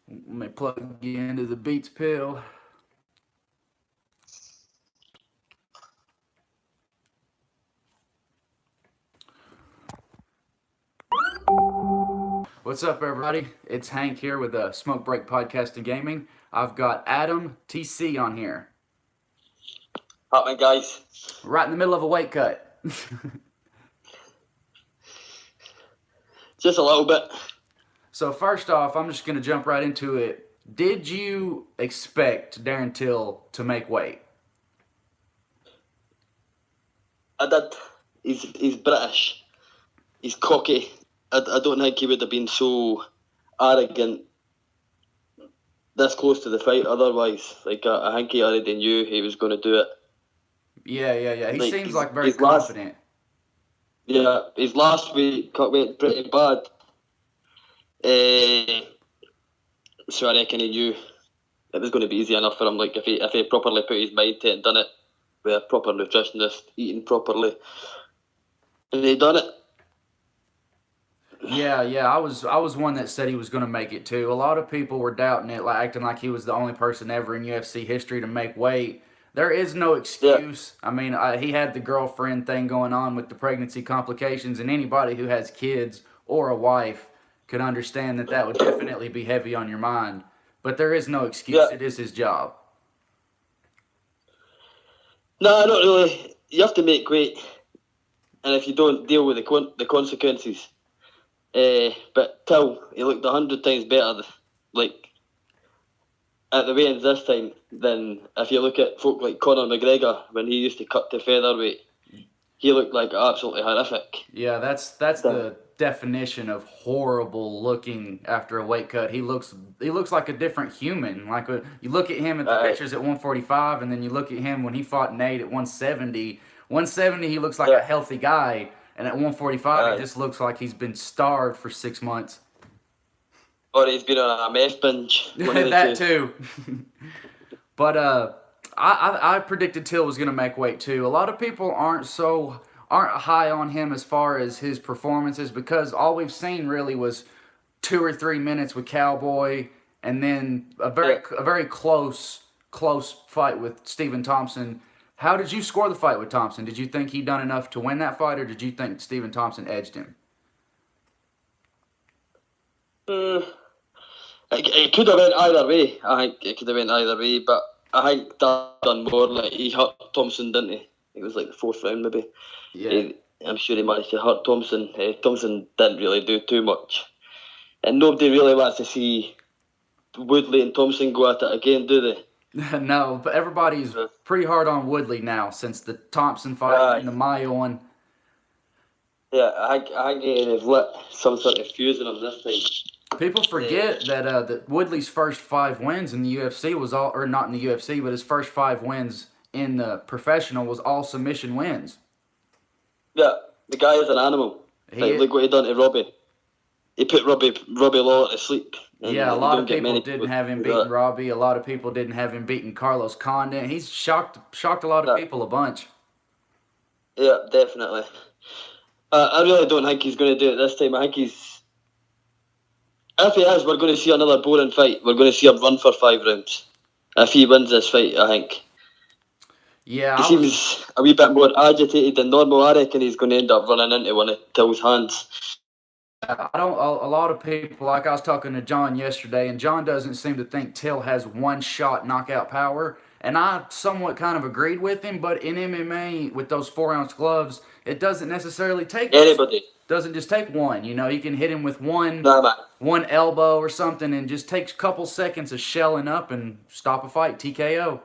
Let me plug you into the Beats pill. What's up, everybody? It's Hank here with Smoke Break Podcast and Gaming. I've got Adam TC on here. Happening, guys. Right in the middle of a weight cut. Just a little bit. So first off, I'm just going to jump right into it. Did you expect Darren Till to make weight? I did. He's British. He's cocky. I don't think he would have been so arrogant this close to the fight otherwise. Like, I think he already knew he was going to do it. Yeah. He Like, seems like very his last- confident. His last weight cut went pretty bad. So I reckon he knew it was going to be easy enough for him. Like, if he properly put his mind to it and done it with a proper nutritionist, eating properly, and he done it. Yeah. I was one that said he was going to make it too. A lot of people were doubting it, like acting like he was the only person ever in UFC history to make weight. There is no excuse. Yeah. I mean, he had the girlfriend thing going on with the pregnancy complications, and anybody who has kids or a wife could understand that would definitely be heavy on your mind. But there is no excuse. Yeah. It is his job. No, not really. You have to make weight, and if you don't deal with the consequences. But Till, he looked 100 times better, like, at the weigh-ins this time than if you look at folk like Conor McGregor when he used to cut to featherweight. He looked like absolutely horrific. Yeah, that's the definition of horrible looking after a weight cut. He looks like a different human. Like, you look at him at the pictures at 145, and then you look at him when he fought Nate at 170. 170, he looks like a healthy guy. And at 145, he just looks like he's been starved for 6 months. Or he's been on a meth binge. That too. But I predicted Till was going to make weight too. A lot of people aren't high on him as far as his performances because all we've seen really was 2 or 3 minutes with Cowboy, and then a very close fight with Stephen Thompson. How did you score the fight with Thompson? Did you think he'd done enough to win that fight, or did you think Stephen Thompson edged him? It could have went either way. I think it could have went either way, but I think that done more. Like, he hurt Thompson, didn't he? It was like the 4th round, maybe. Yeah. I'm sure he managed to hurt Thompson. Thompson didn't really do too much. And nobody really wants to see Woodley and Thompson go at it again, do they? No, but everybody's pretty hard on Woodley now since the Thompson fight and the Mayo one. Yeah, I think they've lit some sort of fuse in him this time. People forget that Woodley's first 5 wins in the UFC was all, or not in the UFC, but his first 5 wins in the professional was all submission wins. Yeah, the guy is an animal. Look what he done to Robbie. He put Robbie Lawler to sleep. Yeah, a lot of people didn't have him beating Robbie. A lot of people didn't have him beating Carlos Condit. He's shocked a lot of people a bunch. Yeah, definitely. I really don't think he's going to do it this time. I think if he is, we're going to see another boring fight. We're going to see him run for 5 rounds. If he wins this fight, I think. Yeah, he seems a wee bit more agitated than normal. I reckon he's going to end up running into one of Till's hands. A lot of people, like I was talking to John yesterday, and John doesn't seem to think Till has one-shot knockout power, and I somewhat kind of agreed with him, but in MMA, with those 4-ounce gloves, it doesn't necessarily take anybody. Doesn't just take one, you can hit him with one elbow or something, and just takes a couple seconds of shelling up and stop a fight, TKO.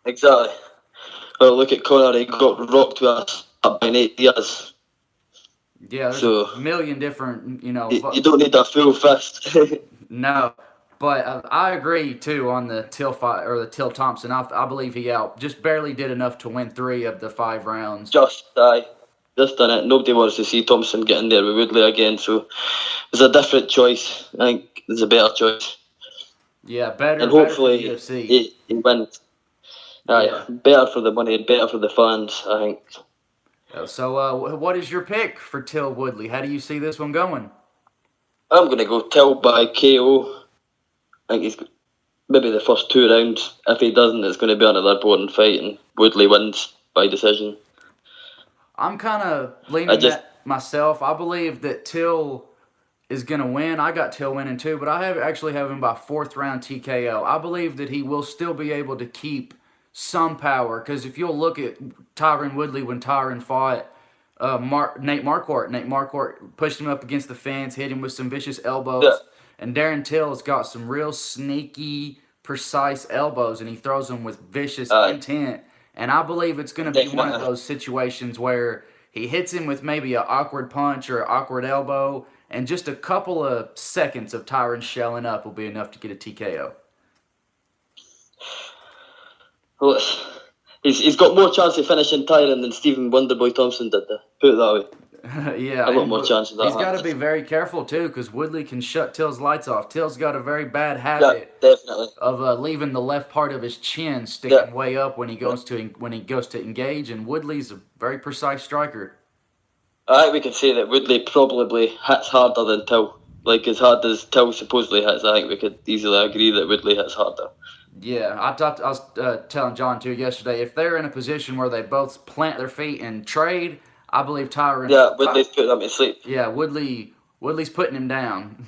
Exactly. Well, look at Conor, he got rocked with us up by Nate Diaz. Yeah, there's a million different, You don't need a full fist. No, but I agree too on the Till fight or the Till Thompson. I believe he just barely did enough to win 3 of the 5 rounds. Just done it. Nobody wants to see Thompson get in there with Woodley again, so it's a different choice. I think it's a better choice. Yeah, better. And hopefully better for the UFC. He wins. Better for the money, better for the fans, I think. So, what is your pick for Till Woodley? How do you see this one going? I'm going to go Till by KO. I think he's maybe the first 2 rounds. If he doesn't, it's going to be another boring fight, and Woodley wins by decision. I'm kind of leaning that myself. I believe that Till is going to win. I got Till winning too, but I actually have him by 4th round TKO. I believe that he will still be able to keep some power, because if you'll look at Tyron Woodley when Tyron fought Nate Marquardt pushed him up against the fence, hit him with some vicious elbows. Yeah. And Darren Till's got some real sneaky, precise elbows, and he throws them with vicious intent. And I believe it's going to be one of those situations where he hits him with maybe an awkward punch or an awkward elbow, and just a couple of seconds of Tyron shelling up will be enough to get a TKO. Well, he's got more chance of finishing Tyron than Stephen Wonderboy Thompson did, put it that way. Yeah, a lot more chance of that. He's got to be very careful too, because Woodley can shut Till's lights off. Till's got a very bad habit definitely. of leaving the left part of his chin sticking way up when he goes to engage, and Woodley's a very precise striker. I think we can say that Woodley probably hits harder than Till. Like, as hard as Till supposedly hits, I think we could easily agree that Woodley hits harder. Yeah, I was telling John too yesterday, if they're in a position where they both plant their feet and trade, I believe Tyron. Yeah, Woodley's putting them to sleep. Yeah, Woodley's putting him down.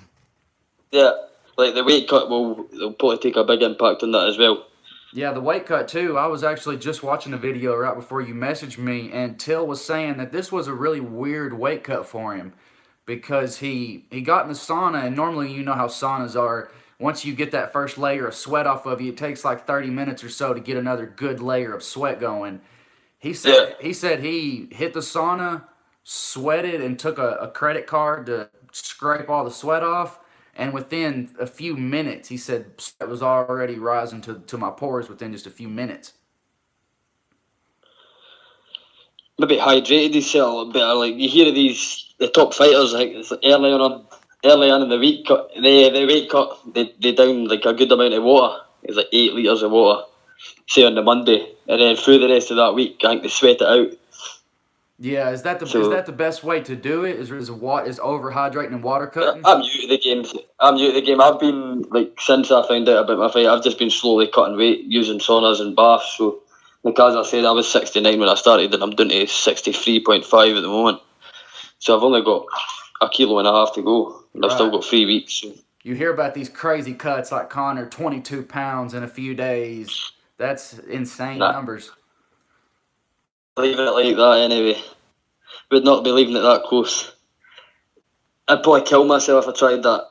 Yeah, like the weight cut will probably take a big impact on that as well. Yeah, the weight cut too. I was actually just watching a video right before you messaged me, and Till was saying that this was a really weird weight cut for him, because he got in the sauna, and normally you know how saunas are. Once you get that first layer of sweat off of you, it takes like 30 minutes or so to get another good layer of sweat going. He said he hit the sauna, sweated, and took a credit card to scrape all the sweat off. And within a few minutes, he said it was already rising to my pores within just a few minutes. Maybe hydrated himself a little better. Like, you hear of the top fighters, like it's early on in the week cut, the weight cut, they down like a good amount of water. It's like 8 litres of water, say on the Monday, and then through the rest of that week, I think they sweat it out. Yeah, is that the best way to do it? Is overhydrating and water cutting? I'm new to the game. I've been, like, since I found out about my fight, I've just been slowly cutting weight using saunas and baths. So, like as I said, I was 69 when I started, and I'm down to 63.5 at the moment. So I've only got a kilo and a half to go. And I've still got 3 weeks. So. You hear about these crazy cuts like Conor, 22 pounds in a few days. That's insane numbers. Leaving it like that anyway. Would not be leaving it that close. I'd probably kill myself if I tried that.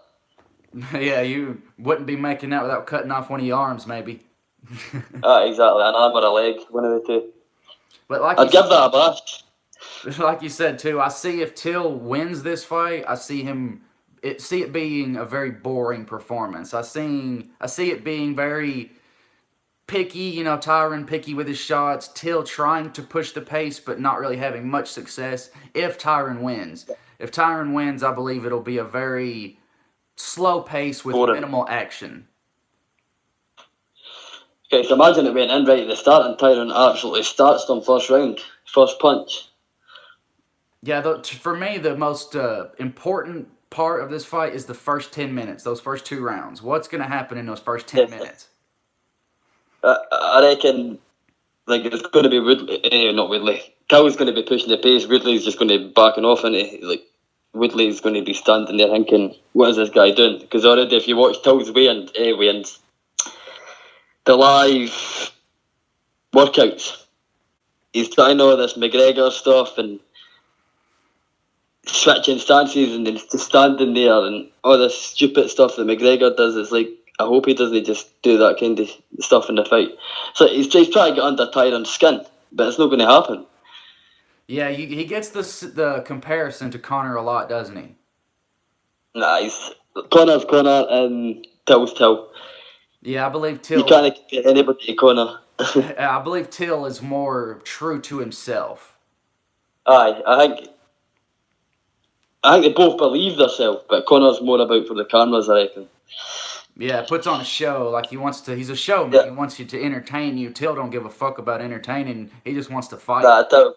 Yeah, you wouldn't be making that without cutting off one of your arms, maybe. Exactly. An arm or a leg, one of the two. But like I'd give that a bash. Like you said too, I see if Till wins this fight, I see it being a very boring performance. I see it being very picky, Tyron picky with his shots, Till trying to push the pace but not really having much success if Tyron wins. If Tyron wins, I believe it'll be a very slow pace with minimal action. Okay, so imagine it went in right at the start and Tyron absolutely starts them first punch. Yeah, for me, the most important part of this fight is the first 10 minutes, those first 2 rounds. What's going to happen in those first 10 minutes? I reckon, like, it's going to be not Woodley. Till's going to be pushing the pace. Woodley's just going to be backing off, and Woodley's going to be standing there thinking, "What is this guy doing?" Because already, if you watch Till's weigh-ins, the live workouts, he's trying all this McGregor stuff and switching stances and just standing there and all this stupid stuff that McGregor does. It's like, I hope he doesn't just do that kind of stuff in the fight. So he's trying to get under Tyron's skin, but it's not going to happen. Yeah, he gets the comparison to Conor a lot, doesn't he? Nice. Conor's Conor and Till's Till. Yeah, I believe Till. You can't get anybody to Conor. I believe Till is more true to himself. Aye, I think they both believe themselves, but Conor's more about for the cameras, I reckon. Yeah, puts on a show like he wants to. He's a showman. Yeah. He wants you to entertain you. Till don't give a fuck about entertaining. He just wants to fight. Nah, Till.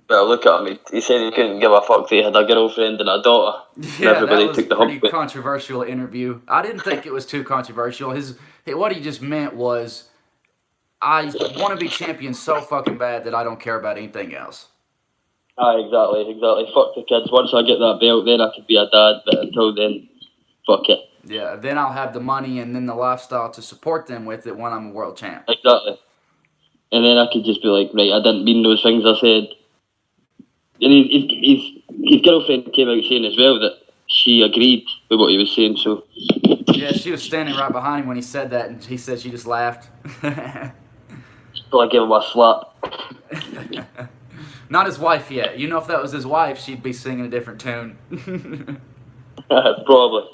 Well, look at him. He said he couldn't give a fuck that he had a girlfriend and a daughter. And Yeah, that everybody was took the pretty hump. controversial interview. I didn't think it was too controversial. What he just meant was, I want to be champion so fucking bad that I don't care about anything else. Exactly. Fuck the kids. Once I get that belt, then I could be a dad. But until then, fuck it. Yeah, then I'll have the money and then the lifestyle to support them with it when I'm a world champ. Exactly. And then I could just be like, right, I didn't mean those things I said. And his girlfriend came out saying as well that she agreed with what he was saying. So Yeah, she was standing right behind him when he said that, and he said she just laughed. so I gave him a slap. Not his wife yet. You know, if that was his wife, she'd be singing a different tune. Probably.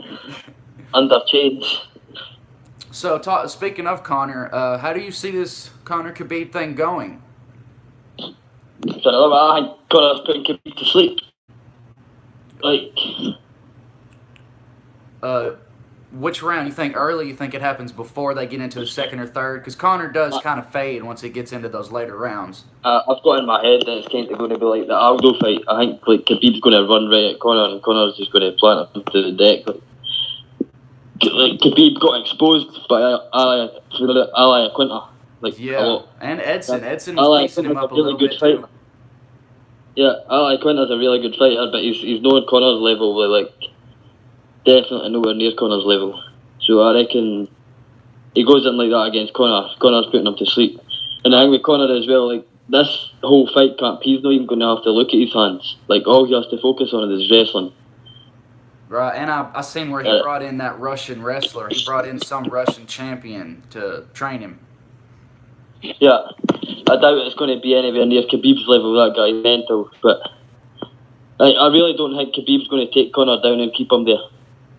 Under change. So, speaking of Conor, how do you see this Conor Khabib thing going? So I think Connor's putting Khabib to sleep. Like, Which round you think early? You think it happens before they get into the second or third? Because Conor does kind of fade once he gets into those later rounds. I've got in my head that it's kind of going to be like the Aldo fight. I think like Khabib's going to run right at Conor, and Conor's just going to plant him to the deck. Like Khabib got exposed by Ali Aquinta. Like a Yeah, lot. and Edson. Edson Ali was piecing him Aquinta's up a a really little good bit fighter. too. Yeah, Ali Aquinta's a really good fighter, but he's nowhere Conor's level. Like definitely nowhere near Conor's level. So I reckon he goes in like that against Conor. Conor's putting him to sleep. And I think with Conor as well, like this whole fight camp, he's not even going to have to look at his hands. Like all he has to focus on is wrestling. Right, and I seen where he brought in that Russian wrestler. He brought in some Russian champion to train him. Yeah, I doubt it's going to be anywhere near Khabib's level. That guy's mental, but I really don't think Khabib's going to take Conor down and keep him there.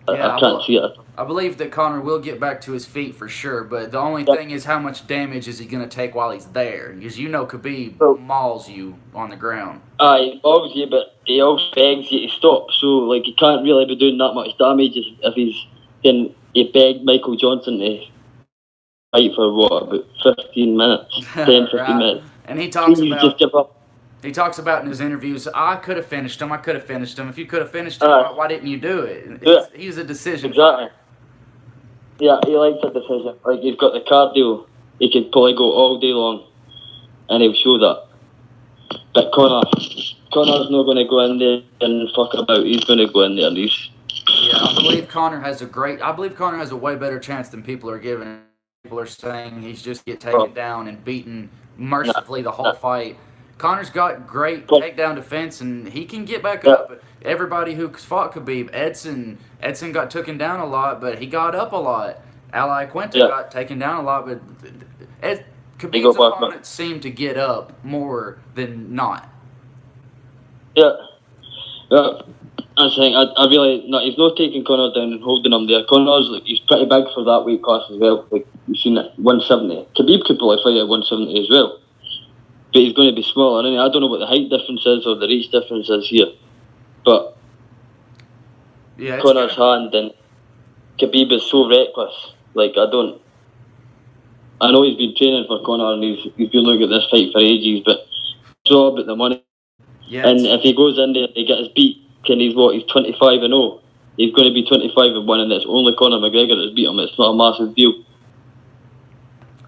I can't see it. I believe that Conor will get back to his feet for sure, but the only thing is how much damage is he going to take while he's there? Because you know Khabib mauls you on the ground. He mauls you, but he also begs you to stop. So like he can't really be doing that much damage if he begged Michael Johnson to fight for what, about 15 minutes, 10, 15 Right. minutes. And he talks You just give up. in his interviews, I could have finished him. If you could have finished him, why didn't you do it? Yeah. He's a decision. Exactly. Yeah, he likes a decision. Like he's got the cardio, he could probably go all day long, and he'll show that. But Conor's not going to go in there and fuck about. He's going to go in there and he's. Yeah, I believe Conor has a way better chance than people are giving. People are saying he's just get taken down and beaten mercifully the whole fight. Conor's got great takedown defense and he can get back up. Everybody who fought Khabib, Edson got taken down a lot, but he got up a lot. Ali Aquinta got taken down a lot, but Khabib's opponents seem to get up more than not. Yeah. I'm saying I really no. He's not taking Conor down and holding him there. Conor's he's pretty big for that weight class as well. Like you've seen it, 170. Khabib could probably fight at 170 as well, but he's going to be smaller. I don't know what the height difference is or the reach difference is here, but yeah, Conor's hand and Khabib is so reckless. Like I know he's been training for Conor and he's been looking at this fight for ages, but it's all about the money. Yeah, and if he goes in there and he gets beat. He's 25-0. He's going to be 25-1, and it's only Conor McGregor that's beat him. It's not a massive deal.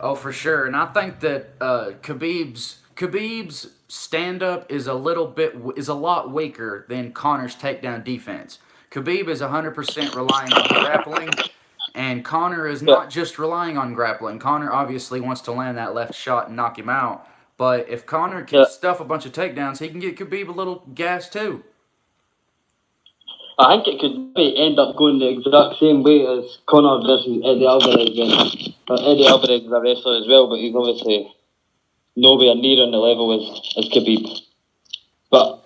Oh, for sure. And I think that Khabib's stand up is a lot weaker than Conor's takedown defense. Khabib is 100% relying on grappling, and Conor is not just relying on grappling. Conor obviously wants to land that left shot and knock him out. But if Conor can stuff a bunch of takedowns, he can get Khabib a little gas too. I think it could end up going the exact same way as Conor versus Eddie Alvarez. Eddie Alvarez is a wrestler as well, but he's obviously nowhere near on the level as Khabib. But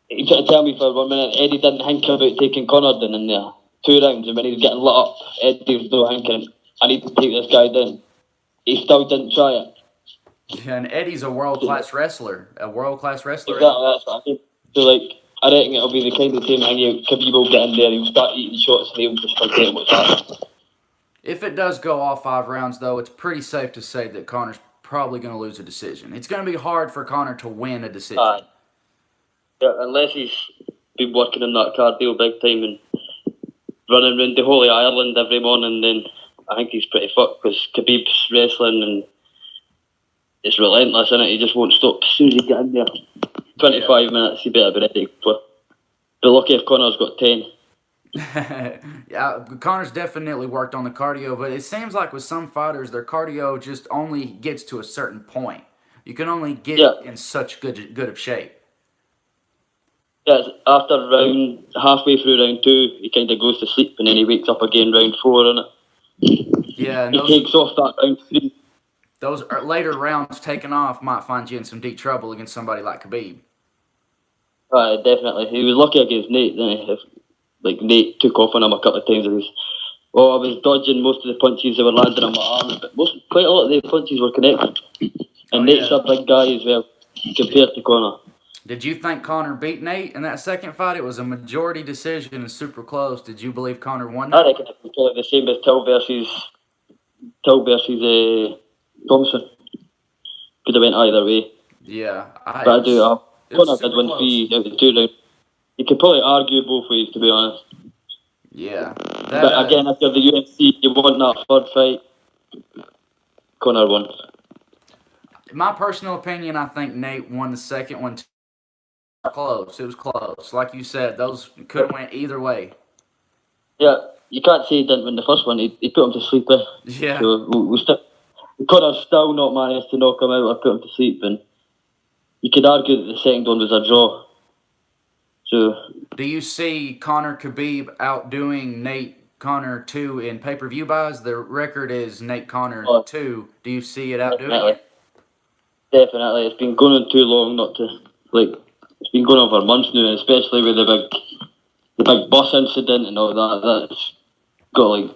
you try to tell me for 1 minute, Eddie didn't think about taking Conor down in there 2 rounds, and when he was getting lit up, Eddie was still thinking, I need to take this guy down. He still didn't try it. Yeah, and Eddie's a world-class wrestler. Exactly, that's what I mean. So, I reckon it'll be the kind of same thing. Khabib will get in there, he'll start eating shots, and he'll just forget what's happening. If it does go all 5 rounds, though, it's pretty safe to say that Connor's probably going to lose a decision. It's going to be hard for Connor to win a decision. Yeah, unless he's been working in that cardio big time and running around the whole of Ireland every morning, then I think he's pretty fucked because Khabib's wrestling and it's relentless, isn't it? He just won't stop. As soon as he gets in there, 25 minutes, he better be ready for. Be lucky if Connor's got 10. Yeah, Connor's definitely worked on the cardio, but it seems like with some fighters, their cardio just only gets to a certain point. You can only get in such good of shape. Yeah, after halfway through round 2, he kind of goes to sleep and then he wakes up again round 4, innit? Yeah, and he takes off that round 3. Those later rounds taken off might find you in some deep trouble against somebody like Khabib. Definitely. He was lucky against Nate, didn't he? Like, Nate took off on him a couple of times. I was dodging most of the punches that were landing on my arms, but quite a lot of the punches were connected. And Nate's a big guy as well, compared to Conor. Did you think Conor beat Nate in that second fight? It was a majority decision and super close. Did you believe Conor won that? I reckon it was probably the same as Till versus Thompson. Could have went either way. Yeah. But I do. Conor did win 3 out of 2 rounds. You could probably argue both ways, to be honest. Yeah. But again, if you're the UFC, you want that third fight. Conor won. In my personal opinion, I think Nate won the second one. Close. It was close. Like you said, those could have went either way. Yeah, you can't say he didn't win the first one. He put him to sleep. Yeah. So Conor still not managed to knock him out or put him to sleep. And you could argue that the second one was a draw. So, do you see Conor Khabib outdoing Nate Conor 2 in pay-per-view buys? The record is Nate Conor 2. Do you see it outdoing it? Definitely. It's been going on too long not to, it's been going on for months now, especially with the big bus incident and all that. That's got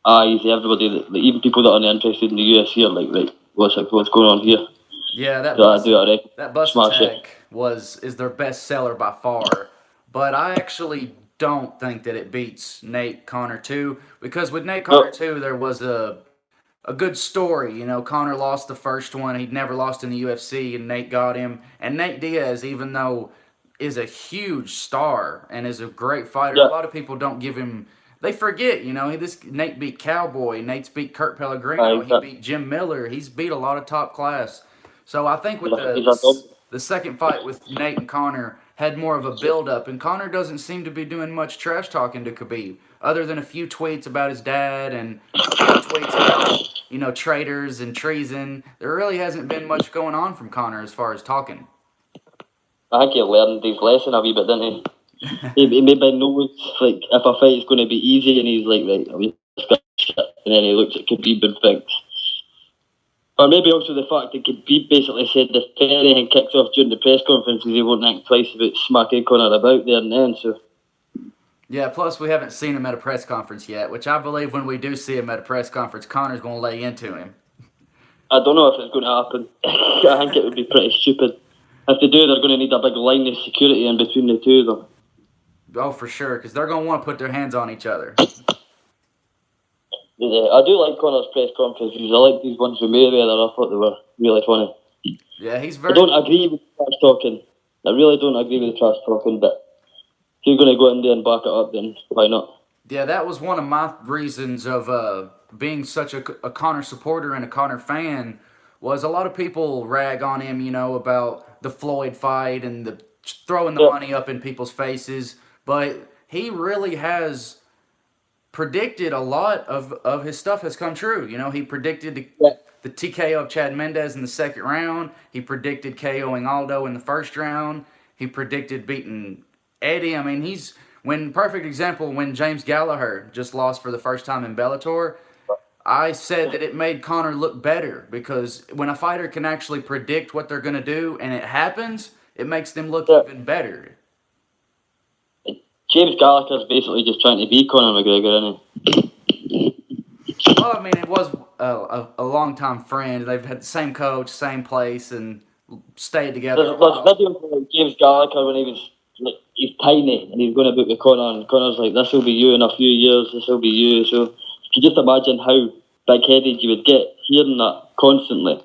eyes, everybody, even people that aren't interested in the UFC are like, what's going on here? Yeah, that bus attack is their best seller by far. But I actually don't think that it beats Nate Conor 2, because with Nate Conor 2 there was a good story. You know, Conor lost the first one. He'd never lost in the UFC, and Nate got him. And Nate Diaz, even though is a huge star and is a great fighter, a lot of people don't give him. They forget, you know, Nate beat Cowboy. Nate's beat Kurt Pellegrino. He beat Jim Miller. He's beat a lot of top class. So I think with the second fight with Nate and Conor had more of a build-up, and Conor doesn't seem to be doing much trash talking to Khabib, other than a few tweets about his dad and a few tweets about, you know, traitors and treason. There really hasn't been much going on from Conor as far as talking. I think he learned his lesson a wee bit, didn't he? he maybe knows, if a fight is going to be easy, and he's like, right, and then he looks at Khabib and thinks. Or maybe also the fact that Khabib basically said if anything kicks off during the press conferences, he won't think twice about smacking Conor about there and then. So. Yeah, plus we haven't seen him at a press conference yet, which I believe when we do see him at a press conference, Conor's going to lay into him. I don't know if it's going to happen. I think it would be pretty stupid. If they do, they're going to need a big line of security in between the two of them. Oh, for sure, because they're going to want to put their hands on each other. I do like Conor's press conferences. I like these ones with Mayweather. I thought they were really funny. Yeah, I don't agree with the trash talking. I really don't agree with the trash talking, but if you're going to go in there and back it up, then why not? Yeah, that was one of my reasons of being such a Conor supporter and a Conor fan, was a lot of people rag on him, you know, about the Floyd fight and the throwing the money up in people's faces, but he really has predicted a lot of his stuff has come true. You know, he predicted the TKO of Chad Mendes in the second round. He predicted KOing Aldo in the first round. He predicted beating Eddie. I mean, perfect example, when James Gallagher just lost for the first time in Bellator, I said that it made Conor look better, because when a fighter can actually predict what they're going to do and it happens, it makes them look even better. James Gallagher's basically just trying to be Conor McGregor, isn't he? Well, I mean, it was a long-time friend. They've had the same coach, same place, and stayed together. There's videos of James Gallagher when he's tiny and he's going to book with Conor, and Conor's like, this will be you in a few years, this will be you. So you just imagine how big-headed you would get hearing that constantly.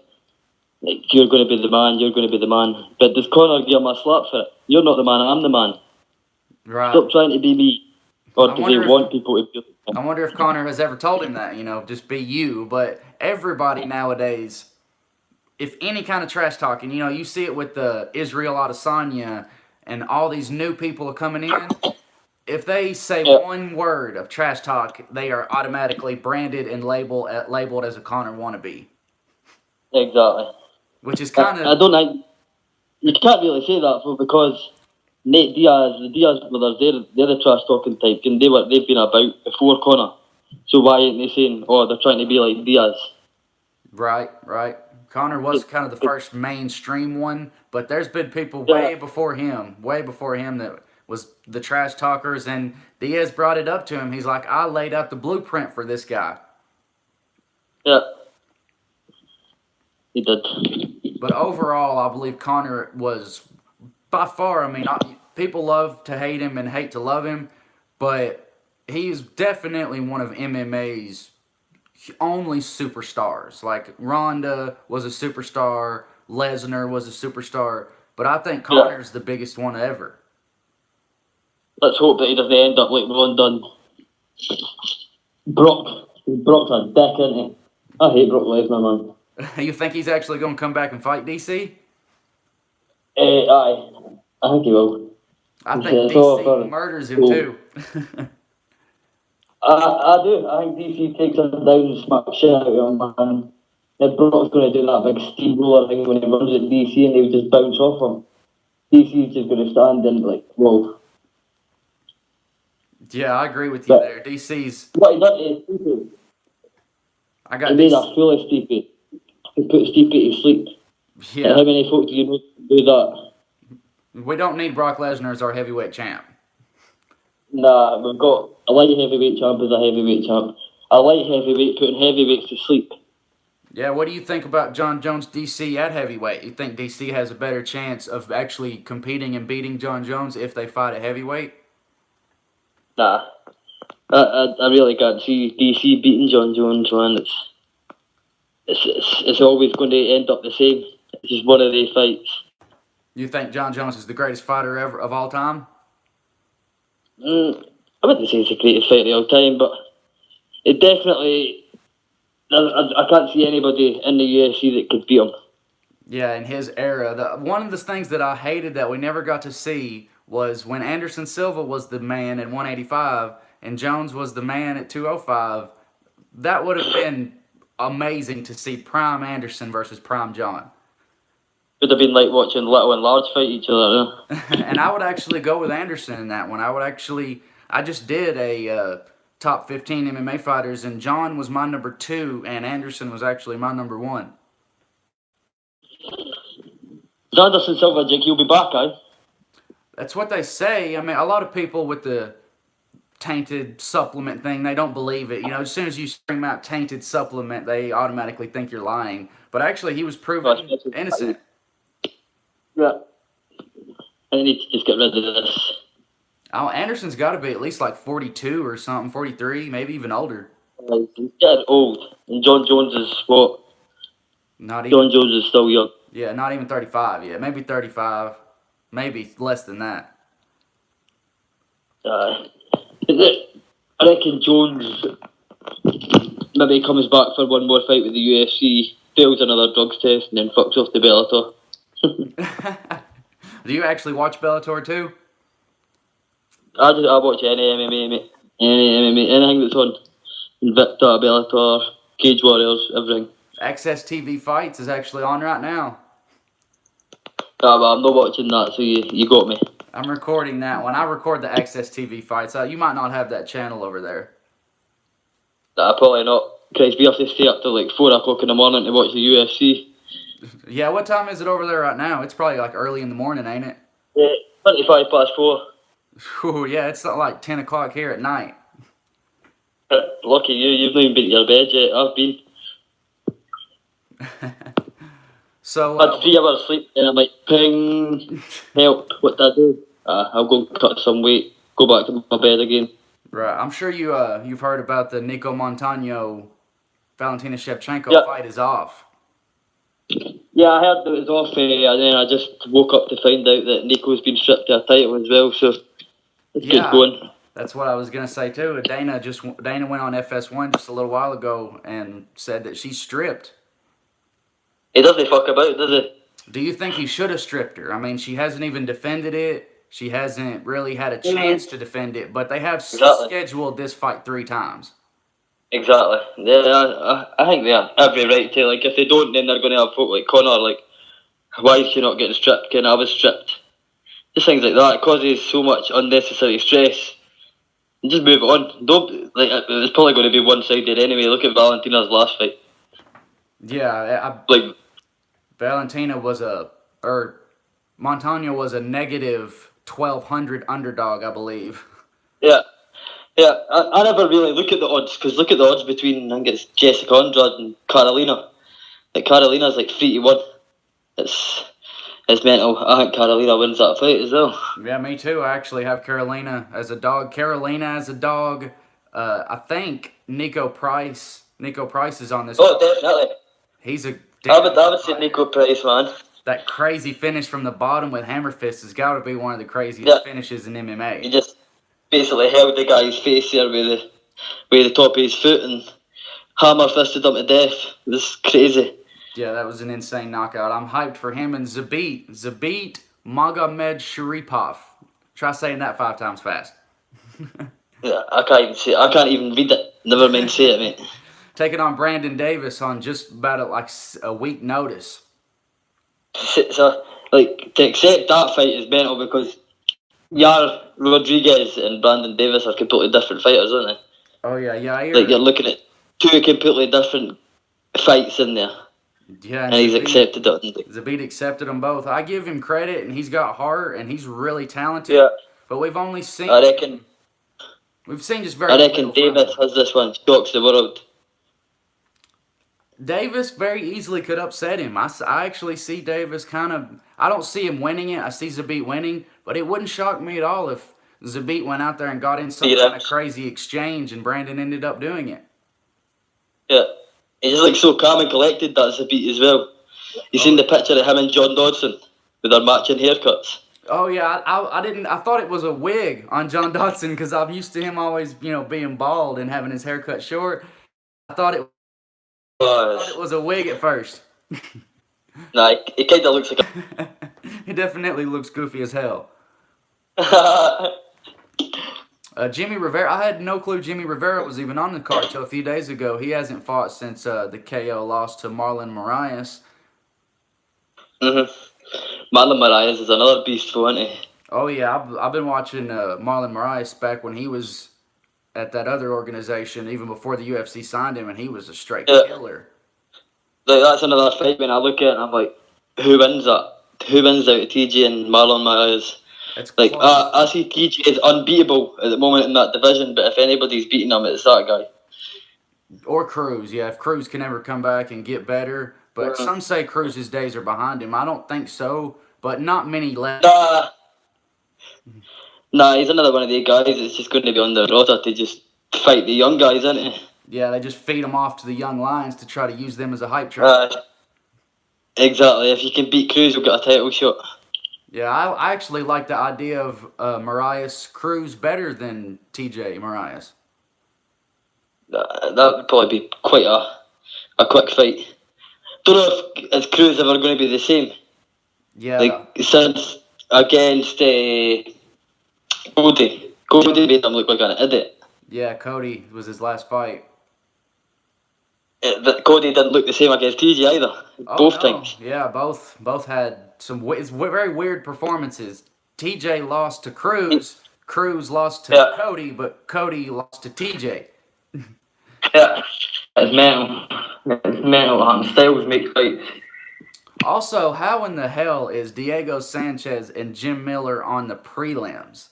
Like, you're going to be the man, you're going to be the man. But does Conor give him a slap for it? You're not the man, I'm the man. Right. Stop trying to be me. Or I do they wonder if- want people to be I wonder if Conor has ever told him that, just be you. But everybody nowadays, if any kind of trash talking, you see it with the Israel Adesanya and all these new people are coming in. If they say one word of trash talk, they are automatically branded and labeled as a Conor wannabe. Exactly. Which is kind I of... don't think... You can't really say that because Nate Diaz, the Diaz brothers, they're the trash talking type, and they've been about before Conor. So why aren't they saying, they're trying to be like Diaz? Right. Conor was kind of the first mainstream one, but there's been people way before him that was the trash talkers, and Diaz brought it up to him. He's like, I laid out the blueprint for this guy. Yeah. He did. But overall, I believe Conor was by far, people love to hate him and hate to love him, but he's definitely one of MMA's only superstars. Like, Ronda was a superstar, Lesnar was a superstar, but I think Conor's the biggest one ever. Let's hope that he doesn't end up like Ronda and Brock. Brock's a dick, isn't he? I hate Brock Lesnar, man. You think he's actually going to come back and fight DC? Aye. I think he will. I think DC murders him too. I do. I think DC takes him down and smacks shit out of him, man. If Brock's going to do that big steamroller thing when he runs at DC and he'll just bounce off him, DC's just going to stand and whoa. Yeah, I agree with you there. DC's... What he done is stupid. He made a fool of Stipe. He put Stipe to sleep. Yeah. And how many folk do you know do that? We don't need Brock Lesnar as our heavyweight champ. Nah, we've got a light heavyweight champ as a heavyweight champ. A light heavyweight putting heavyweights to sleep. Yeah, what do you think about John Jones DC at heavyweight? You think DC has a better chance of actually competing and beating John Jones if they fight at heavyweight? Nah. I really can't see DC beating John Jones, man. It's always going to end up the same. It's just one of these fights. You think John Jones is the greatest fighter ever of all time? I wouldn't say he's the greatest fighter of all time, but it definitely... I can't see anybody in the UFC that could beat him. Yeah, in his era. One of the things that I hated that we never got to see was when Anderson Silva was the man at 185 and Jones was the man at 205. That would have been amazing to see Prime Anderson versus Prime John. Would have been like watching little and large fight each other. And I would actually go with Anderson in that one. I just did a top 15 MMA fighters, and John was my number 2, and Anderson was actually my number 1. Anderson Silva, Jake, he'll be back, eh? That's what they say. A lot of people with the tainted supplement thing, they don't believe it. As soon as you scream out tainted supplement, they automatically think you're lying. But actually, he was proven innocent. Yeah. I need to just get rid of this. Oh, Anderson's got to be at least like 42 or something, 43, maybe even older. He's getting old. And John Jones is what? John Jones is still young. Yeah, not even 35 yet. Maybe 35. Maybe less than that. I reckon Jones maybe comes back for one more fight with the UFC, fails another drugs test, and then fucks off to Bellator. Do you actually watch Bellator too? I watch any MMA, mate. Anything that's on Invicta, Bellator, Cage Warriors, everything. Access TV Fights is actually on right now. But I'm not watching that, so you got me. I'm recording that one. I record the Access TV Fights. You might not have that channel over there. Nah, probably not. Christ, we have to stay up till like 4 o'clock in the morning to watch the UFC. Yeah, what time is it over there right now? It's probably like early in the morning, ain't it? Yeah, 25 past 4. Ooh, yeah, it's not like 10 o'clock here at night. Lucky you, you've not even been to your bed yet. I've been. So, I had 3 hours sleep and I'm like, ping, help, what did I do? I'll go cut some weight, go back to my bed again. Right. I'm sure you've heard about the Nico Montano Valentina Shevchenko Yeah, fight is off. yeah, I heard that it was off, and then I just woke up to find out that Nico's been stripped of a title as well. So it's good Yeah, going. that's what I was gonna say too. Dana went on FS1 just a little while ago and said that she's stripped. He doesn't fuck about, does he? Do you think he should have stripped her? I mean, she hasn't even defended it. She hasn't really had a Mm, chance to defend it, but they have exactly. scheduled this fight 3 times. Exactly. Yeah, I think they have every right to. Like, if they don't, then they're going to have folk like Connor. Like, why is she not getting stripped? Can I was stripped? Just things like that. It causes so much unnecessary stress. And just move on. Don't like. It's probably going to be one-sided anyway. Look at Valentina's last fight. Yeah, Like, Valentina was or Montano was a negative 1,200 underdog, I believe. yeah, yeah. I never really look at the odds because look at the odds between I think it's Jessica Andrade and Carolina. Like Carolina's like 3-1. It's it's mental. I think Carolina wins that fight as well. Yeah, me too. I actually have Carolina as a dog. Carolina as a dog. I think Nico Price. Nico Price is on this Oh, card. definitely. He's a I damn would, I good would say fighter. Nico Price, man. That crazy finish from the bottom with hammer fist has got to be one of the Yeah, craziest finishes in he MMA. just basically held the guy's face there with the top of his foot and hammer fisted him to death. It was crazy. Yeah, that was an insane knockout. I'm hyped for him and Zabit. Zabit Magomed Sharipov. Try saying that 5 times fast. Yeah, I can't even say. I can't even read it. Never mind say it, mate. Taking on Brandon Davis on just about a week notice. So, like to accept that fight is mental because Yar Rodriguez and Brandon Davis are completely different fighters, aren't they? Oh yeah, Like Yair. you're looking at two completely different fights in there, Yeah, and and he's Zabit. accepted it. Zabit accepted them both. I give him credit, and he's got heart, and he's really talented. Yeah, But I reckon. we've seen just I very reckon little from Davis him. has this one. Shocks the world. Davis very easily could upset him. I actually see Davis kind of. I don't see him winning it. I see Zabit winning, but it wouldn't shock me at all if Zabit went out there and got in some Yeah, kind of crazy exchange, and Brandon ended up doing it. yeah. He just looks so calm and collected. That's a beat as well. You seen Oh, the picture of him and John Dodson with their matching haircuts? oh yeah. I didn't. I thought it was a wig on John Dotson because I'm used to him always, being bald and having his hair cut short. I thought it. I thought Oh, it was a wig at first. nah, he kind of looks like He definitely looks goofy as hell. a. Jimmy Rivera, I had no clue Jimmy Rivera was even on the card till a few days ago. He hasn't fought since the KO loss to Marlon Moraes. Mm-hmm. Marlon Moraes is another beast, for isn't he? Oh yeah, I've been watching Marlon Moraes back when he was at that other organization, even before the UFC signed him, and he was a straight Yeah, killer. like that's another fight when I look at it and I'm like, who wins that? Who wins out of TJ and Marlon Moraes? It's Like, close. I see TJ is unbeatable at the moment in that division, but if anybody's beating him, it's that guy. Or Cruz, yeah. If Cruz can ever come back and get better, but Mm. some say Cruz's days are behind him. I don't think so, but not many left. Nah, nah, he's another one of the guys that's just going to be on the roster to just fight the young guys, isn't he? Yeah, they just feed him off to the young lions to try to use them as a hype train. Exactly. If you can beat Cruz, you'll get a title shot. Yeah, I actually like the idea of Marias Cruz better than TJ Marias. That would probably be quite a quick fight. Don't know if is Cruz ever going to be the same. Yeah, Like since against Cody. Cody made him look like an idiot. yeah, Cody was his last fight. Cody didn't look the same against TJ either. Oh Both no, times. yeah, both had some very weird performances. TJ lost to Cruz, Cruz lost to Yeah, Cody, but Cody lost to TJ. yeah. It's mental. It's mental. Styles make fights. Also, how in the hell is Diego Sanchez and Jim Miller on the prelims?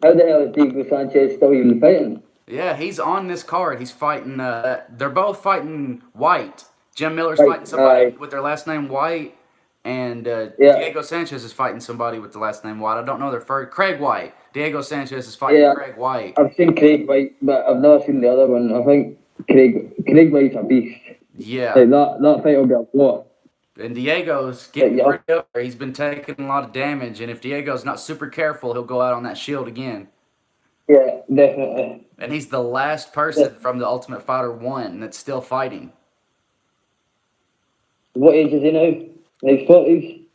How the hell is Diego Sanchez still even fighting? Yeah, he's on this card. He's fighting. They're both fighting White. Jim Miller's Like, fighting somebody with their last name White, and Yeah, Diego Sanchez is fighting somebody with the last name White. I don't know their first. Craig White. Diego Sanchez is fighting yeah. Craig White. I've seen Craig White, but I've never seen the other one. I think Craig White's a beast. Yeah. Like that fight will be a lot. And Diego's Like, getting yeah, pretty up there. He's been taking a lot of damage, and if Diego's not super careful, he'll go out on that shield again. yeah, definitely. And he's the last Yeah. person from the Ultimate Fighter 1 that's still fighting. What age is he now? Like 40s?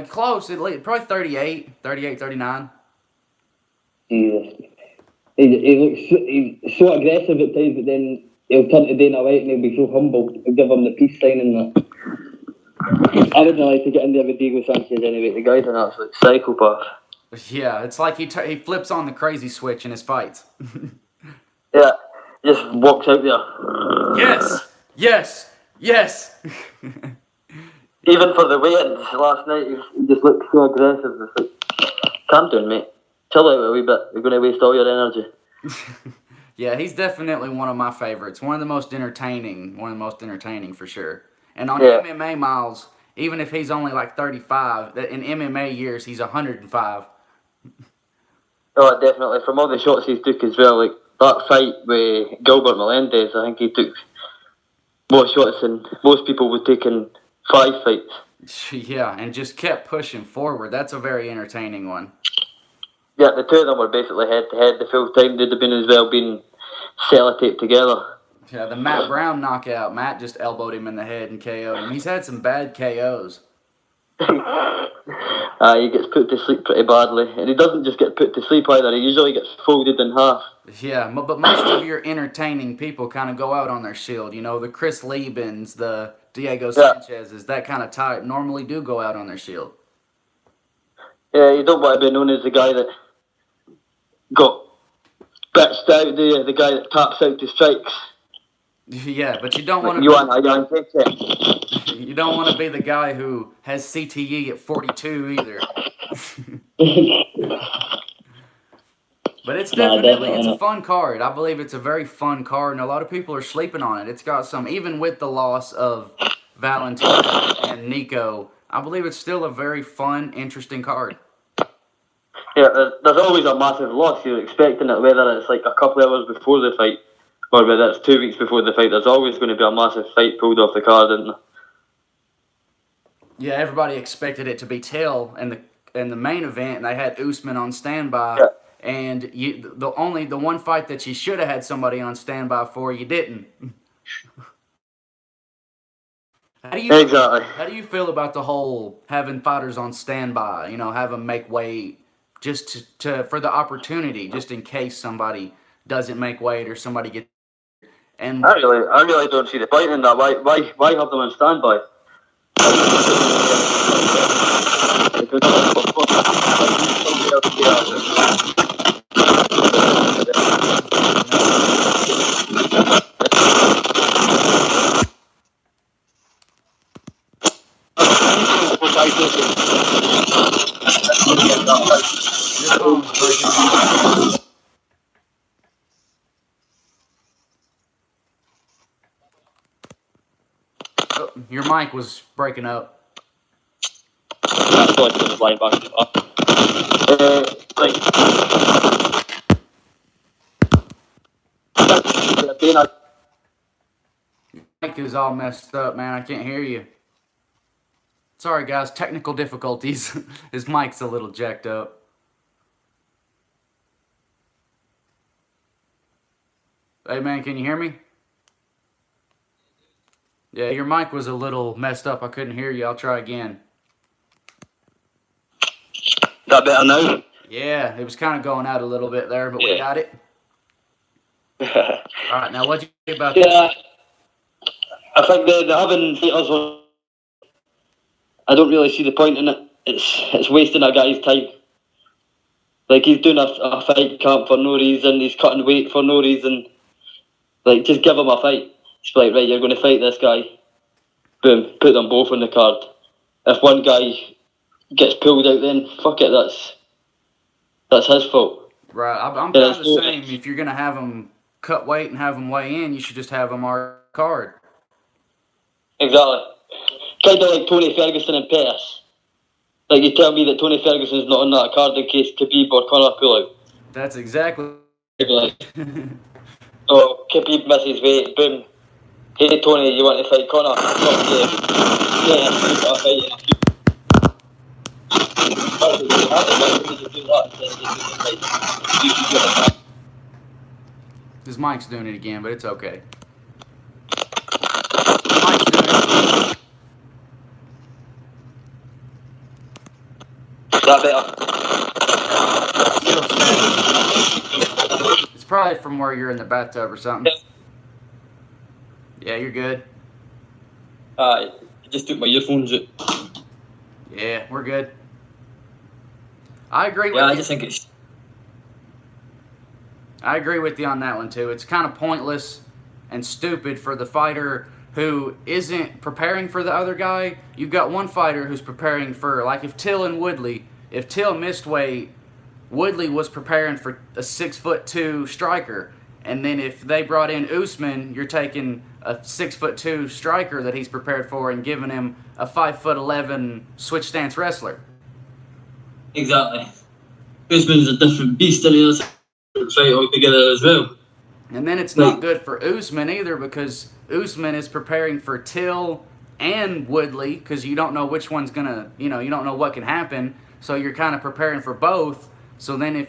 Close, at least, probably 38, 39. Jesus. He's so aggressive at times, but then he'll turn to Dana White and he'll be so humble. He'll give him the peace sign and that. I wouldn't like to get in there with Diego Sanchez anyway. The guy's an absolute psychopath. Yeah, it's like he flips on the crazy switch in his fights. Yeah, just walks out there. Yes, yes, yes. Even for the weigh-ins last night, he just looked so aggressive. It's like, calm down, mate. Chill out a wee bit. You're going to waste all your energy. Yeah, he's definitely one of my favorites. One of the most entertaining. One of the most entertaining for sure. And on Yeah. MMA miles, even if he's only like 35, in MMA years he's 105. Oh, definitely. From all the shots he took as well, like that fight with Gilbert Melendez, I think he took more shots than most people would take in 5 fights. Yeah, and just kept pushing forward. That's a very entertaining one. Yeah, the two of them were basically head to head the full time. They'd have been as well been sellotaped together. Yeah, the Matt Brown knockout. Matt just elbowed him in the head and KO'd him. He's had some bad KOs. He gets put to sleep pretty badly, and he doesn't just get put to sleep either. He usually gets folded in half. Yeah, but most of your entertaining people kind of go out on their shield. You know, the Chris Liebens, the Diego Sanchez's, that kind of type normally do go out on their shield. Yeah, you don't want to be known as the guy that got bitched out, the guy that taps out to strikes. Yeah, but you don't want to. You don't want to be the guy who has CTE at 42 either. But it's definitely it's a fun card. I believe it's a very fun card, and a lot of people are sleeping on it. It's got some, even with the loss of Valentina and Nico, I believe it's still a very fun, interesting card. Yeah, there's always a massive loss. You're expecting it, whether it's like a couple of hours before the fight or whether it's 2 weeks before the fight. There's always going to be a massive fight pulled off the card, isn't there? Yeah, everybody expected it to be Till in the main event, and they had Usman on standby. Yeah. And the one fight that you should have had somebody on standby for, you didn't. How do you feel about the whole having fighters on standby? You know, have them make weight just to for the opportunity, just in case somebody doesn't make weight or somebody gets. And I really don't see the point in that. Why have them on standby? your phone's breaking up. Oh, your mic was breaking up. Mic is all messed up, man. I can't hear you. Sorry, guys. Technical difficulties. His mic's a little jacked up. Hey, man, can you hear me? Yeah, your mic was a little messed up. I couldn't hear you. I'll try again. That better now? Yeah, it was kind of going out a little bit there, but we got it. All right, now what'd you think about that? I think they're having fighters on. I don't really see the point in it. It's wasting a guy's time. Like, he's doing a fight camp for no reason. He's cutting weight for no reason. Like, just give him a fight. It's like, right, you're going to fight this guy. Boom, put them both on the card. If one guy gets pulled out, then fuck it, that's his fault. Right, I'm kind of the same. If you're going to have him cut weight and have him weigh in, you should just have him our card. Exactly. Kind of like Tony Ferguson and Pettis. Like you tell me that Tony Ferguson's not on that card in case Khabib or Conor pull out. That's exactly. Like, so Khabib misses weight, boom. Hey Tony, you want to fight Conor? His mic's doing it again, but it's okay. Mic's doing it. That better. Still static. It's probably from where you're in the bathtub or something. Yeah, you're good. I just took my earphones out. Yeah, we're good. I agree with Yeah, you. I just think it's. I agree with you on that one too. It's kind of pointless and stupid for the fighter who isn't preparing for the other guy. You've got one fighter who's preparing for, like if Till and Woodley, if Till missed weight, Woodley was preparing for a 6'2" striker. And then if they brought in Usman, you're taking a 6'2" striker that he's prepared for and giving him a 5'11" switch stance wrestler. Exactly. Usman's a different beast and he fight altogether as well. And then it's not good for Usman either because Usman is preparing for Till and Woodley because you don't know which one's gonna, you don't know what can happen. So you're kind of preparing for both. So then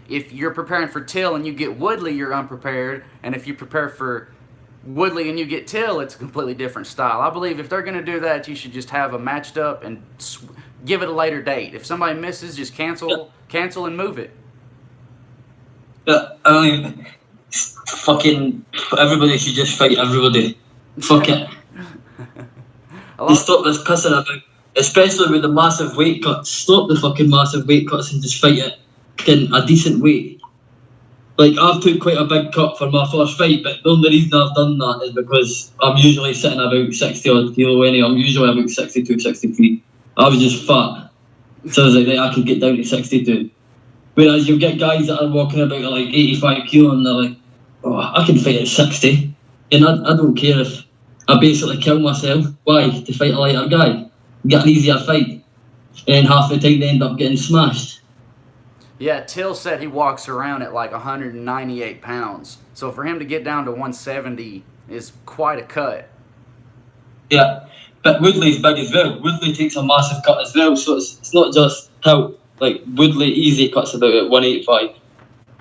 if you're preparing for Till and you get Woodley, you're unprepared. And if you prepare for Woodley and you get Till, it's a completely different style. I believe if they're gonna do that, you should just have them matched up and give it a later date. If somebody misses, just cancel and move it. Yeah, I mean, fucking everybody should just fight everybody. Fuck it. Just stop this pissing about, especially with the massive weight cuts. Stop the fucking massive weight cuts and just fight it in a decent weight. Like, I've took quite a big cut for my first fight, but the only reason I've done that is because I'm usually sitting about 60 odd kilo anyway. I'm usually about 62, 63. I was just fat. So I was like, I could get down to 62. Whereas you get guys that are walking about at like 85 kilo and they're like, oh, I can fight at 60. And I don't care if I basically kill myself. Why? To fight a lighter guy. Get an easier fight. And half the time they end up getting smashed. Yeah, Till said he walks around at like 198 pounds. So for him to get down to 170 is quite a cut. Yeah, but Woodley's big as well. Woodley takes a massive cut as well. So it's not just Till. Like, Woodley easy cuts about at 185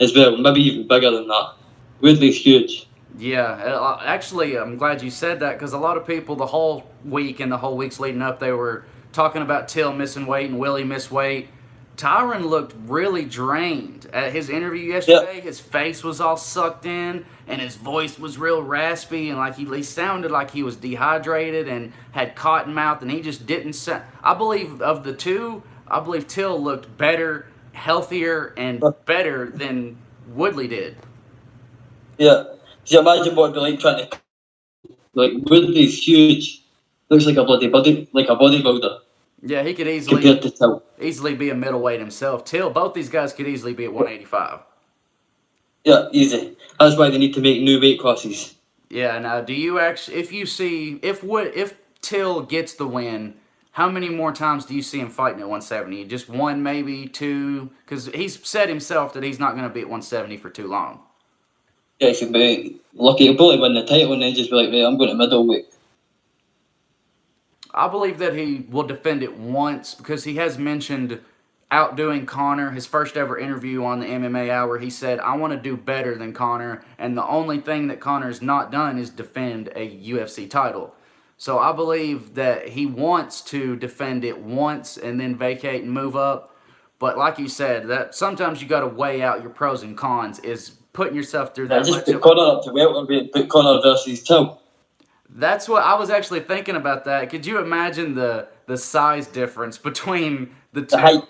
as well. Maybe even bigger than that. Woodley's huge. Yeah, actually, I'm glad you said that because a lot of people the whole week and the whole weeks leading up, they were talking about Till missing weight and Willie missed weight. Tyron looked really drained at his interview yesterday. Yep. His face was all sucked in and his voice was real raspy and like he sounded like he was dehydrated and had cotton mouth and he just didn't sound. I believe of the two, I believe Till looked better, healthier, and better than Woodley did. Yeah. So imagine what it'd be like trying to... Like, Woodley's huge. Looks like a bodybuilder. Yeah, he could compared to Till. easily be a middleweight himself. Till, both these guys could easily be at 185. Yeah, easy. That's why they need to make new weight classes. Yeah, now do you actually, if Till gets the win, how many more times do you see him fighting at 170? Just one, maybe two? Because he's said himself that he's not going to be at 170 for too long. Yeah, he should be lucky. He'll probably win the title and then just be like, hey, I'm going to middleweight. I believe that he will defend it once because he has mentioned outdoing Conor. His first ever interview on the MMA Hour, he said, I want to do better than Conor, and the only thing that Conor's not done is defend a UFC title. So I believe that he wants to defend it once and then vacate and move up. But like you said, that sometimes you got to weigh out your pros and cons. Is putting yourself through that. Just put Conor up to welterweight, put Conor versus Till. That's what I was actually thinking about. That could you imagine the size difference between the two?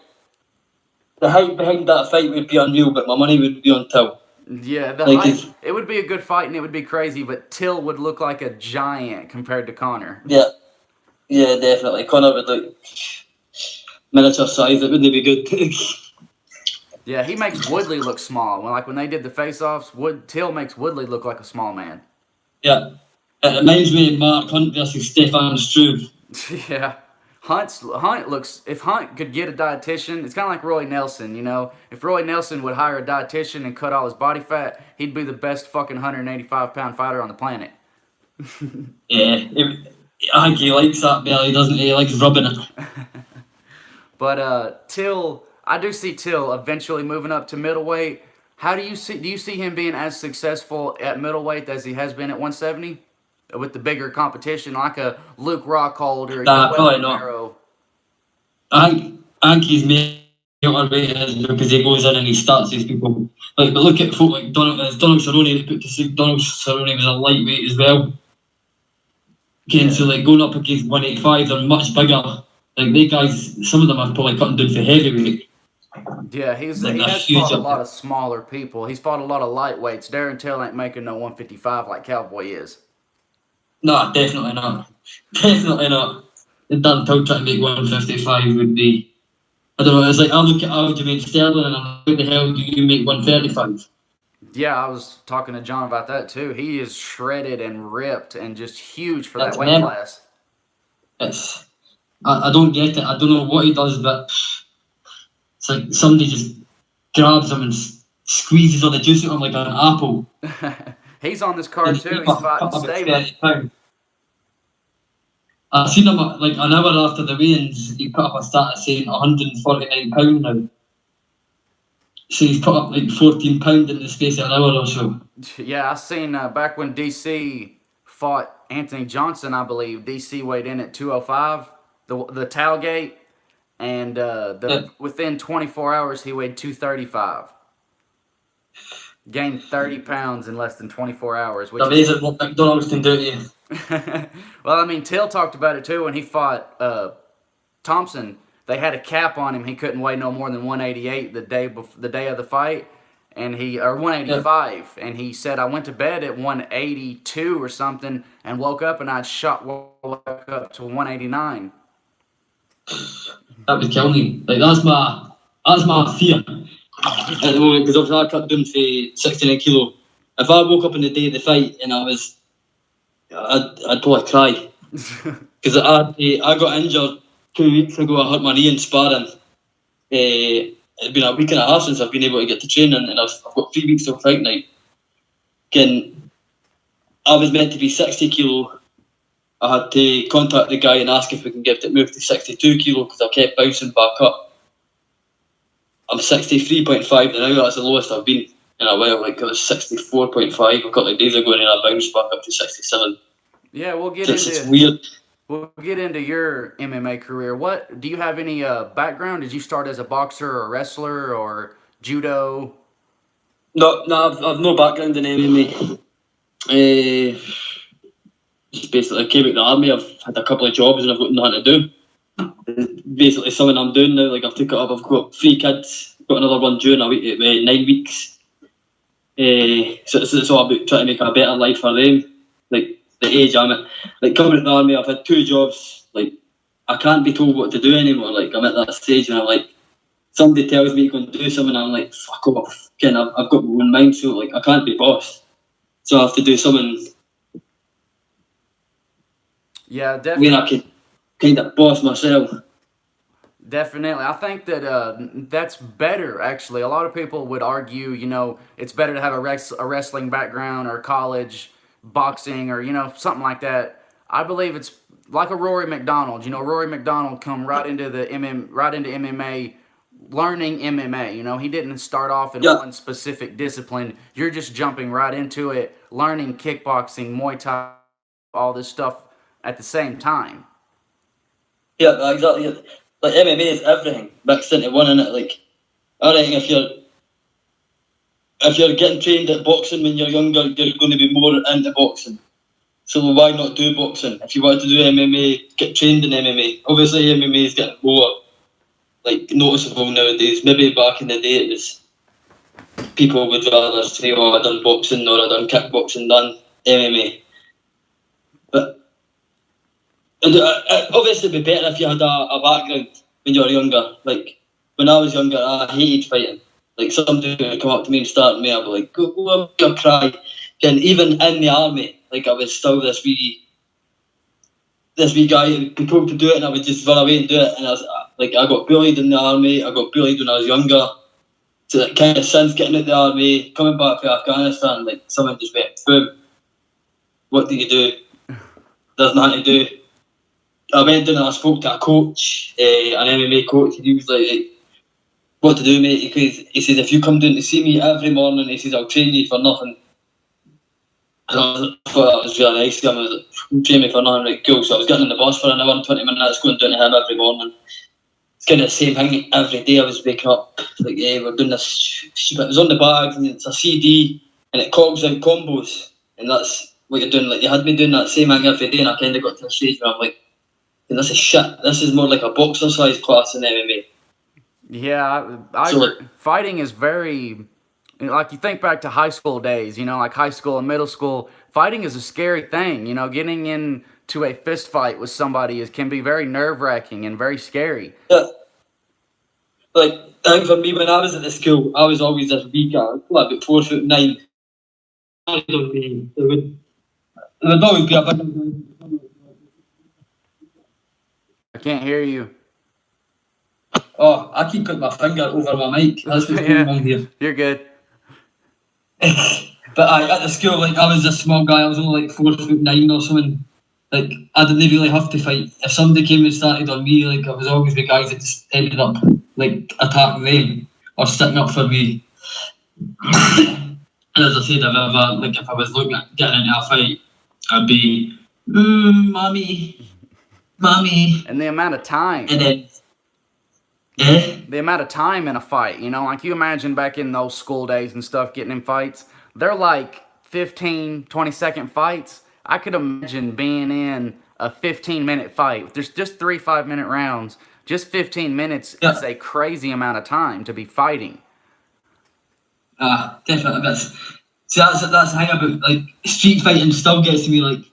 The height behind that fight would be unreal, but my money would be on Till. Yeah, height, it would be a good fight and it would be crazy, but Till would look like a giant compared to Conor. Yeah, definitely. Conor would look miniature size. It wouldn't be good. Yeah, he makes Woodley look small. When they did the face-offs, Till makes Woodley look like a small man. Yeah. It reminds me of Mark Hunt versus Stefan Struve. Yeah. Hunt looks, if Hunt could get a dietitian, it's kind of like Roy Nelson, you know. If Roy Nelson would hire a dietitian and cut all his body fat, he'd be the best fucking 185-pound fighter on the planet. Yeah, I think he likes that belly, doesn't he? He likes rubbing it. But Till, I do see Till eventually moving up to middleweight. How do you see him being as successful at middleweight as he has been at 170? With the bigger competition, like a Luke Rockhold or a Nah, Yoel probably not. Romero? I think he's made weight is because he goes in and he starts these people. Like, but look at folk like Donald Cerrone. They put to sleep. Donald Cerrone was a lightweight as well. Okay, so like going up against 185, they're much bigger. Like they guys, some of them are probably cutting down for heavyweight. Yeah, he has fought a lot of smaller people. He's fought a lot of lightweights. Darren Till ain't making no 155 like Cowboy is. No, definitely not. Definitely not. If Dan Till trying to make 155 would be, I don't know, it's like I look at Aljamain Sterling and I'm like, how the hell do you make 135? Yeah, I was talking to John about that too. He is shredded and ripped and just huge for That's that weight class. I don't get it. I don't know what he does, but it's like somebody just grabs him and squeezes all the juice out of him like an apple. He's on this card too. He's fighting Stamen. I seen him like an hour after the weigh-ins. He put up a stat saying 149 pound now. So he's put up like 14 pound in the space of an hour or so. Yeah, I seen back when DC fought Anthony Johnson. I believe DC weighed in at 205. The tailgate, and within 24 hours he weighed 235. Gained 30 pounds in less than 24 hours. Which amazing what McDonald's can do to you. Well, I mean, Till talked about it too when he fought Thompson. They had a cap on him. He couldn't weigh no more than 188 the day of the fight, and 185. Yeah. And he said, I went to bed at 182 or something, and woke up and I'd woke up to 189. That would kill me. Like that's my fear at the moment, because obviously I cut down to 69 kilo. If I woke up on the day of the fight and I'd probably cry because I got injured 2 weeks ago. I hurt my knee in sparring. It's been a week and a half since I've been able to get to training, and I've got 3 weeks till fight night. Again, I was meant to be 60 kilo. I had to contact the guy and ask if we can get it moved to 62 kilo because I kept bouncing back up. I'm 63.5 now. That's the lowest I've been in a while. Like it was 64.5 a couple of days ago, and then I bounced back up to 67. Yeah, we'll get it's weird. We'll get into your MMA career. What do you have any background? Did you start as a boxer or wrestler or judo? No, I've no background in MMA. Just basically came out of the army. I've had a couple of jobs and I've got nothing to do. It's basically something I'm doing now. Like I've took it up. I've got 3 kids. Got another one due in 9 weeks. So it's all about trying to make a better life for them. Like the age I'm at. Like coming out of the army, I've had 2 jobs. Like I can't be told what to do anymore. Like I'm at that stage and I'm like, somebody tells me to go and do something, and I'm like, fuck off. Again, I've got my own mind, so like I can't be boss. So I have to do something. Yeah, definitely. Where I can kind of boss myself. Definitely. I think that that's better, actually. A lot of people would argue, it's better to have a wrestling background or college, boxing, or, something like that. I believe it's like a Rory McDonald. Rory McDonald come right into MMA, learning MMA. He didn't start off in one specific discipline. You're just jumping right into it, learning kickboxing, Muay Thai, all this stuff at the same time. Yeah, exactly. Like MMA is everything mixed into one, innit? Like I reckon if you're getting trained at boxing when you're younger, you're going to be more into boxing. So why not do boxing? If you want to do MMA, get trained in MMA. Obviously MMA is getting more noticeable nowadays. Maybe back in the day it was people would rather say, oh, I done boxing or I done kickboxing than MMA. But obviously it'd be better if you had a background when you were younger. Like when I was younger, I hated fighting. Like somebody would come up to me and start me, I'd be like, go cry. And even in the army, like I was still this wee guy who could told to do it, and I would just run away and do it. And I was like, I got bullied in the army. I got bullied when I was younger. So that kind of since getting out the army, coming back to Afghanistan, like someone just went, boom, what do you do? There's nothing to do. I went down and I spoke to a coach, an MMA coach, and he was like, what to do, mate? He says, if you come down to see me every morning, he says, I'll train you for nothing. And I thought that was really nice. I was like, train me for nothing, right, cool. So I was getting on the bus for an hour and 20 minutes, going down to him every morning. It's kind of the same thing every day. I was waking up, like, yeah, we're doing this. It was on the bag, and it's a CD, and it cogs out combos. And that's what you're doing. Like, you had me doing that same thing every day, and I kind of got to the stage where I'm like, this is shit. This is more like a boxer size class in MMA. Yeah, I So, agree. Fighting is very, like you think back to high school days, like high school and middle school, fighting is a scary thing. Getting into a fist fight with somebody can be very nerve-wracking and very scary. yeah, like, I think for me, when I was at the school, I was always this wee guy, like about 4'9". There would always be a big guy. I can't hear you. Oh, I keep putting my finger over my mic. That's what's going Yeah, on here. you're good. But at the school, like, I was a small guy. I was only like 4'9" or something. Like, I didn't really have to fight. If somebody came and started on me, like, I was always the guys that just ended up like attacking them or sticking up for me. And as I said, if I was looking at getting into a fight, I'd be, mommy, mommy, And the amount of time. and then, yeah, The amount of time in a fight, like you imagine back in those school days and stuff, getting in fights, they're like 15, 20-second fights. I could imagine being in a 15-minute fight. There's just 3 5-minute rounds. Just 15 minutes yeah. is a crazy amount of time to be fighting. Definitely. That's the thing about, like, street fighting still gets to me. Like,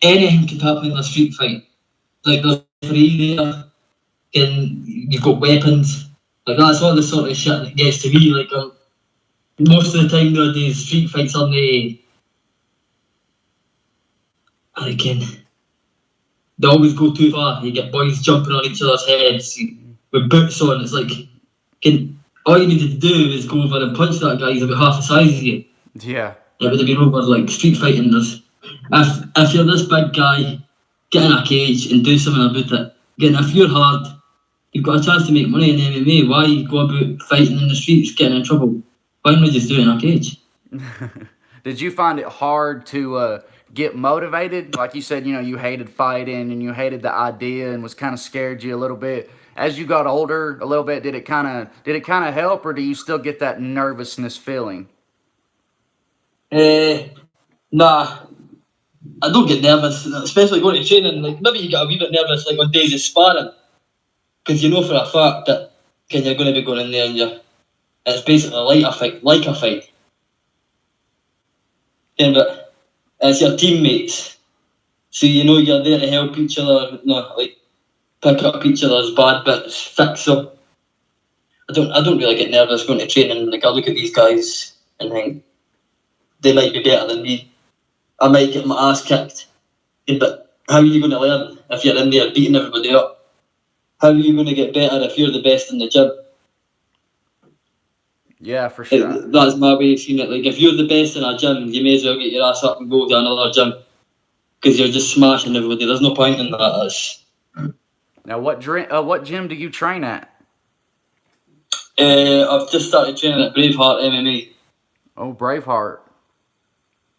anything can happen in a street fight. Like, there's referee there, and you've got weapons. Like, that's all the sort of shit that gets to me. Like, most of the time nowadays, street fights are they always go too far. You get boys jumping on each other's heads with boots on. It's like, all you needed to do is go over and punch that guy. He's about half the size of you. Yeah. It would have been over. Like, street fighting. If you're this big guy, get in a cage and do something about it. Again, if you're hard, you've got a chance to make money in MMA. Why go about fighting in the streets, getting in trouble? Why not just do it in a cage? Did you find it hard to get motivated? Like you said, you hated fighting and you hated the idea and was kind of scared you a little bit. As you got older a little bit, did it kind of help, or do you still get that nervousness feeling? Nah, I don't get nervous, especially going to training. Like, maybe you get a wee bit nervous, like on days of sparring, because you know for a fact that you're going to be going in there and it's basically like a fight. Yeah, but it's your teammates, so you know you're there to help each other, like pick up each other's bad bits, fix them. I don't really get nervous going to training. Like, I look at these guys and think they might be better than me. I might get my ass kicked, but how are you going to learn if you're in there beating everybody up? How are you going to get better if you're the best in the gym? Yeah, for sure. That's my way of seeing it. Like, if you're the best in a gym, you may as well get your ass up and go to another gym, because you're just smashing everybody. There's no point in that. Now, what gym do you train at? I've just started training at Braveheart MMA. Oh, Braveheart.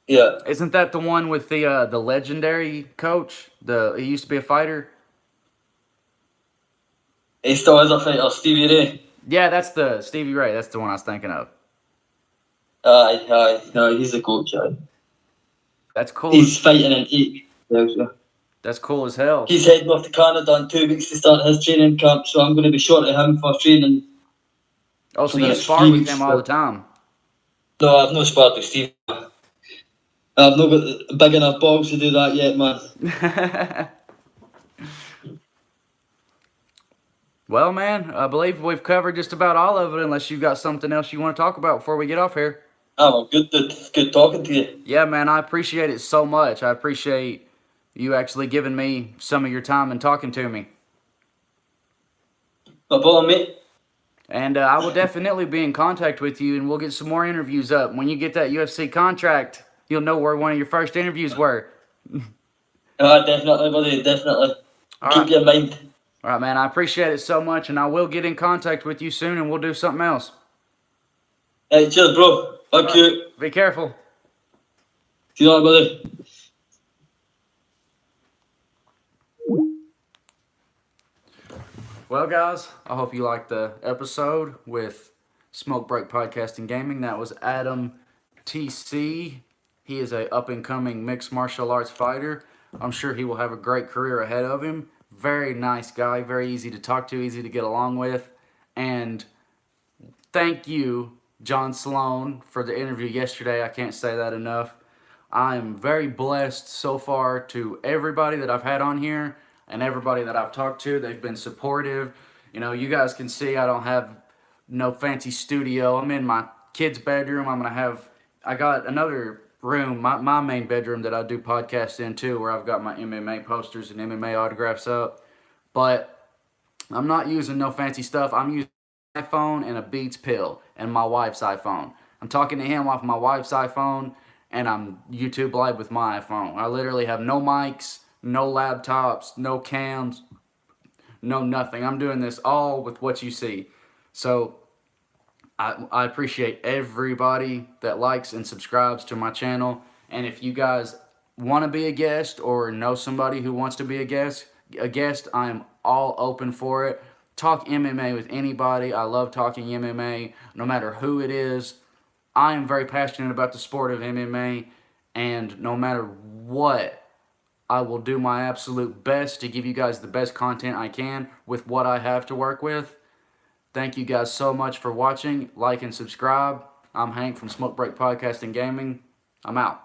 Yeah. Isn't that the one with the legendary coach? He used to be a fighter. He still is a fighter, Stevie Ray. Yeah, that's the Stevie Ray. That's the one I was thinking of. Aye, he's the coach. Aye. That's cool. He's fighting in 8 weeks. That's cool as hell. He's heading off to Canada in 2 weeks to start his training camp, so I'm going to be short of him for training. Oh, so you spar with him all the time? No, I've not sparred with Steve. I've not got big enough balls to do that yet, man. Well, man, I believe we've covered just about all of it, unless you've got something else you want to talk about before we get off here. well, good, dude. It's good talking to you. Yeah, man, I appreciate it so much. I appreciate you actually giving me some of your time and talking to me. No problem, mate. And I will definitely be in contact with you, and we'll get some more interviews up. When you get that UFC contract, you'll know where one of your first interviews were. Definitely, buddy, definitely. All Keep right. you in mind. All right, man. I appreciate it so much, and I will get in contact with you soon, and we'll do something else. Hey, cheers, bro. Thank you. Be careful. See you later, buddy. Well, guys, I hope you liked the episode with Smoke Break Podcasting Gaming. That was Adam TC. He is a up and coming mixed martial arts fighter. I'm sure he will have a great career ahead of him. Very nice guy, very easy to talk to, easy to get along with. And thank you, John Sloan, for the interview yesterday. I can't say that enough. I'm very blessed so far to everybody that I've had on here and everybody that I've talked to. They've been supportive. You know, you guys can see I don't have no fancy studio. I'm in my kid's bedroom. I got another room, my main bedroom that I do podcasts in too, where I've got my MMA posters and MMA autographs up. But I'm not using no fancy stuff. I'm using an iPhone and a Beats pill and my wife's iPhone. I'm talking to him off my wife's iPhone, and I'm YouTube Live with my iPhone. I literally have no mics, no laptops, no cams, no nothing. I'm doing this all with what you see. So I appreciate everybody that likes and subscribes to my channel. And if you guys want to be a guest or know somebody who wants to be a guest, I am all open for it. Talk MMA with anybody. I love talking MMA, no matter who it is. I am very passionate about the sport of MMA, and no matter what, I will do my absolute best to give you guys the best content I can with what I have to work with. Thank you guys so much for watching. Like and subscribe. I'm Hank from Smoke Break Podcasting Gaming. I'm out.